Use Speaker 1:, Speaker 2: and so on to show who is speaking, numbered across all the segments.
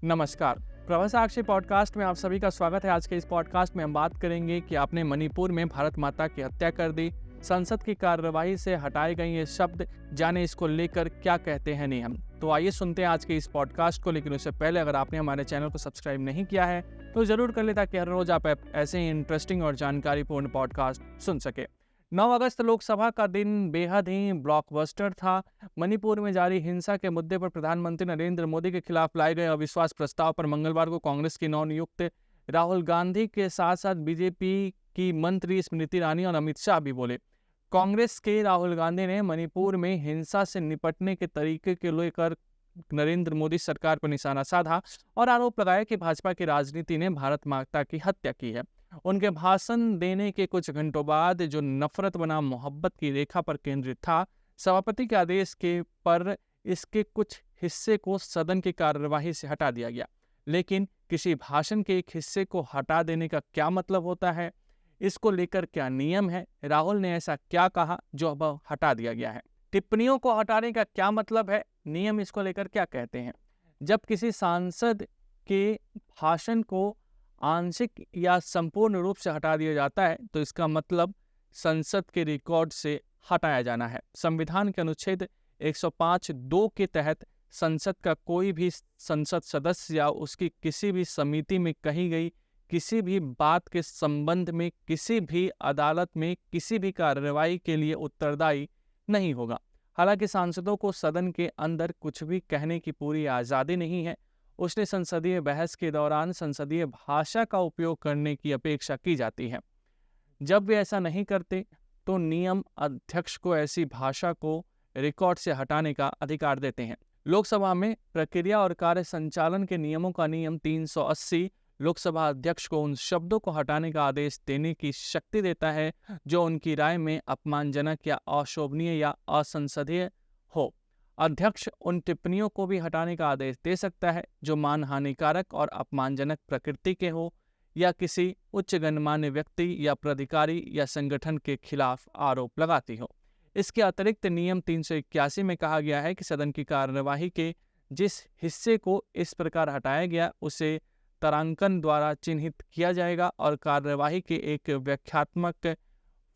Speaker 1: नमस्कार। प्रभा साक्षी पॉडकास्ट में आप सभी का स्वागत है। आज के इस पॉडकास्ट में हम बात करेंगे कि आपने मणिपुर में भारत माता की हत्या कर दी, संसद की कार्यवाही से हटाए गए ये शब्द, जाने इसको लेकर क्या कहते हैं नियम। तो आइए सुनते हैं आज के इस पॉडकास्ट को। लेकिन उससे पहले अगर आपने हमारे चैनल को सब्सक्राइब नहीं किया है तो जरूर कर ले, ताकि हर रोज आप ऐसे ही इंटरेस्टिंग और जानकारीपूर्ण पॉडकास्ट सुन सके। 9 अगस्त लोकसभा का दिन बेहद ही ब्लॉकबस्टर था। मणिपुर में जारी हिंसा के मुद्दे पर प्रधानमंत्री नरेंद्र मोदी के खिलाफ लाए गए अविश्वास प्रस्ताव पर मंगलवार को कांग्रेस की नवनियुक्त राहुल गांधी के साथ साथ बीजेपी की मंत्री स्मृति ईरानी और अमित शाह भी बोले। कांग्रेस के राहुल गांधी ने मणिपुर में हिंसा से निपटने के तरीके के लेकर नरेंद्र मोदी सरकार पर निशाना साधा और आरोप लगाया कि भाजपा की राजनीति ने भारत माता की हत्या की है। उनके भाषण देने के कुछ घंटों बाद, जो नफरत बनाम मोहब्बत की रेखा पर केंद्रित था, सभापति के आदेश के पर इसके कुछ हिस्से को सदन की कार्यवाही से हटा दिया गया। लेकिन किसी भाषण के एक हिस्से को हटा देने का क्या मतलब होता है, इसको लेकर क्या नियम है, राहुल ने ऐसा क्या कहा जो अब हटा दिया गया है, टिप्पणियों को हटाने का क्या मतलब है, नियम इसको लेकर क्या कहते हैं। जब किसी सांसद के भाषण को आंशिक या संपूर्ण रूप से हटा दिया जाता है तो इसका मतलब संसद के रिकॉर्ड से हटाया जाना है। संविधान के अनुच्छेद 105(2) के तहत संसद का कोई भी संसद सदस्य या उसकी किसी भी समिति में कही गई किसी भी बात के संबंध में किसी भी अदालत में किसी भी कार्यवाही के लिए उत्तरदायी नहीं होगा। हालांकि सांसदों को सदन के अंदर कुछ भी कहने की पूरी आज़ादी नहीं है। उसने संसदीय बहस के दौरान संसदीय भाषा का उपयोग करने की अपेक्षा की जाती है। जब वे ऐसा नहीं करते तो नियम अध्यक्ष को ऐसी भाषा को रिकॉर्ड से हटाने का अधिकार देते हैं। लोकसभा में प्रक्रिया और कार्य संचालन के नियमों का नियम 380 लोकसभा अध्यक्ष को उन शब्दों को हटाने का आदेश देने की शक्ति देता है जो उनकी राय में अपमानजनक या अशोभनीय या असंसदीय हो। अध्यक्ष उन टिप्पणियों को भी हटाने का आदेश दे सकता है जो मानहानिकारक और अपमानजनक प्रकृति के हो या किसी उच्च गणमान्य व्यक्ति या प्राधिकारी या संगठन के खिलाफ आरोप लगाती हो। इसके अतिरिक्त नियम 381 में कहा गया है कि सदन की कार्यवाही के जिस हिस्से को इस प्रकार हटाया गया उसे तारांकन द्वारा चिन्हित किया जाएगा और कार्यवाही के एक व्याख्यात्मक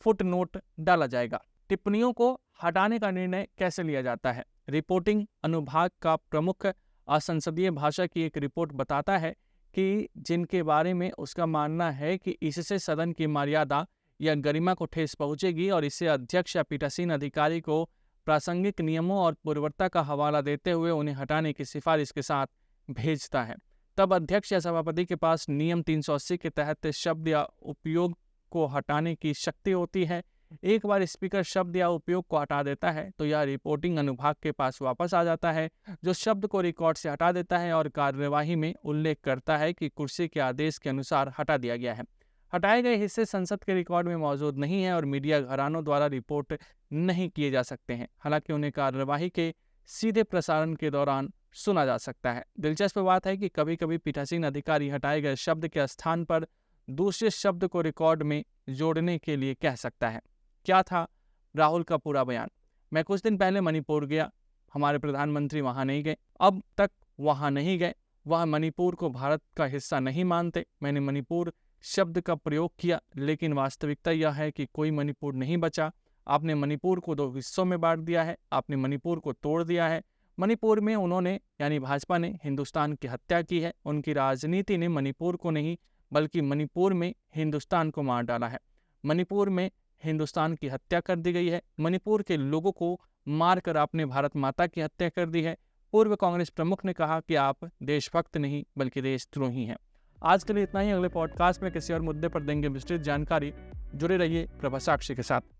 Speaker 1: फुटनोट डाला जाएगा। टिप्पणियों को हटाने का निर्णय कैसे लिया जाता है। रिपोर्टिंग अनुभाग का प्रमुख असंसदीय भाषा की एक रिपोर्ट बताता है कि जिनके बारे में उसका मानना है कि इससे सदन की मर्यादा या गरिमा को ठेस पहुंचेगी और इसे अध्यक्ष या पीठासीन अधिकारी को प्रासंगिक नियमों और पूर्वता का हवाला देते हुए उन्हें हटाने की सिफारिश के साथ भेजता है। तब अध्यक्ष या सभापति के पास नियम 380 के तहत शब्द या उपयोग को हटाने की शक्ति होती है। एक बार स्पीकर शब्द या उपयोग को हटा देता है तो यह रिपोर्टिंग अनुभाग के पास वापस आ जाता है, जो शब्द को रिकॉर्ड से हटा देता है और कार्यवाही में उल्लेख करता है कि कुर्सी के आदेश के अनुसार हटा दिया गया है। हटाए गए हिस्से संसद के रिकॉर्ड में मौजूद नहीं है और मीडिया घरानों द्वारा रिपोर्ट नहीं किए जा सकते हैं। हालांकि उन्हें कार्यवाही के सीधे प्रसारण के दौरान सुना जा सकता है। दिलचस्प बात है कि कभी कभी पीठासीन अधिकारी हटाए गए शब्द के स्थान पर दूसरे शब्द को रिकॉर्ड में जोड़ने के लिए कह सकता है। क्या था राहुल का पूरा बयान। मैं कुछ दिन पहले मणिपुर गया, हमारे प्रधानमंत्री वहां नहीं गए, अब तक वहां नहीं गए, वह मणिपुर को भारत का हिस्सा नहीं मानते। मैंने मणिपुर शब्द का प्रयोग किया, लेकिन वास्तविकता यह है कि कोई मणिपुर नहीं बचा। आपने मणिपुर को 2 हिस्सों में बांट दिया है, आपने मणिपुर को तोड़ दिया है। मणिपुर में उन्होंने यानी भाजपा ने हिंदुस्तान की हत्या की है। उनकी राजनीति ने मणिपुर को नहीं बल्कि मणिपुर में हिंदुस्तान को मार डाला है। मणिपुर में हिंदुस्तान की हत्या कर दी गई है। मणिपुर के लोगों को मारकर आपने भारत माता की हत्या कर दी है। पूर्व कांग्रेस प्रमुख ने कहा कि आप देशभक्त नहीं बल्कि देशद्रोही हैं। आज के लिए इतना ही। अगले पॉडकास्ट में किसी और मुद्दे पर देंगे विस्तृत जानकारी। जुड़े रहिए प्रभा साक्षी के साथ।